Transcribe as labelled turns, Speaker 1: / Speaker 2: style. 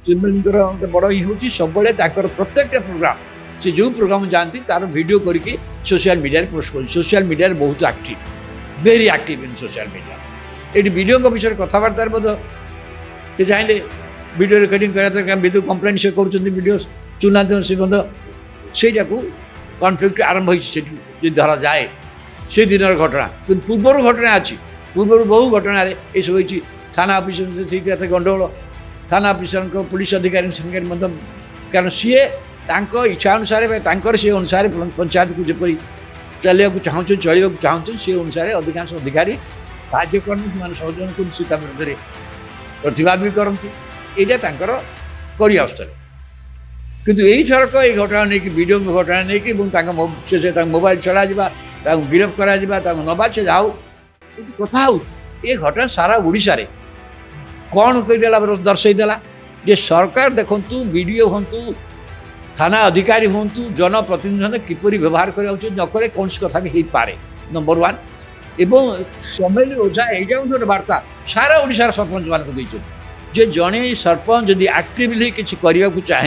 Speaker 1: चिन्मयीଙ୍କର ବଡ଼ ଇ ହେଉଛି ସବୁବେଳେ ତାଙ୍କର ପ୍ରତ୍ୟେକଟା ପ୍ରୋଗ୍ରାମ ସେ ଯେଉଁ ପ୍ରୋଗ୍ରାମ ଯାଆନ୍ତି ତାର ଭିଡ଼ିଓ କରିକି ସୋସିଆଲ ମିଡ଼ିଆରେ ପୋଷ୍ଟ କରୁଛି ସୋସିଆଲ ମିଡ଼ିଆରେ ବହୁତ active very active in social media ଏଠି ଭିଡ଼ିଓଙ୍କ ବିଷୟରେ କଥାବାର୍ତ୍ତାରେ ମଧ୍ୟ ସେ ଚାହିଁଲେ ଭିଡ଼ିଓ ରେକର୍ଡ଼ିଂ କରିବା ଦରକାର ଭିଡ଼ିଓ କମ୍ପ୍ଲେନ୍ ସେ କରୁଛନ୍ତି ଭିଡ଼ିଓ ଶୁଣୁନାହାନ୍ତି ସେ ମଧ୍ୟ ସେଇଟାକୁ କନଫ୍ଲିକ୍ଟ ଆରମ୍ଭ ହୋଇଛି ସେଠି ଯଦି ଧରାଯାଏ ସେ ଦିନର ଘଟଣା କିନ୍ତୁ ପୂର୍ବରୁ ଘଟଣା ଅଛି ପୂର୍ବରୁ ବହୁ ଘଟଣାରେ ଏସବୁ ହୋଇଛି ଥାନା ଅଫିସର ସେଇ କଥା ଗଣ୍ଡଗୋଳ थाना अफिसर पुलिस अधिकारी संगे कारण सी तांको इच्छा अनुसार तांकर से अनुसार पंचायत को जपरी चलिया चाहूँ चलने चाहूँ से अनुसार अधिकांश अधिकारी साहय कर सहयोग कर विरुद्ध प्रतिवाद भी करती यहाँ कर किंतु यही थरक ये घटना नहीं कि वीडियो घटना नहीं कि मोबाइल चढ़ा गिरफ करा नबा से जाऊ कथा हो ये घटना सारा ओडिशा रे कौन कहीदेला दर्शईदेला जे सरकार देखु वीडियो हूँ थाना अधिकारी हूँ जनप्रतिनिधि किपरि व्यवहार करे कौन कथा भी हो पारे नंबर वन एवं समय ओझा यहाँ गोटे वार्ता सारा ओडिशार सरपंच मानक जे जड़े सरपंच जदि आक्टिवली किसी करने को चाहे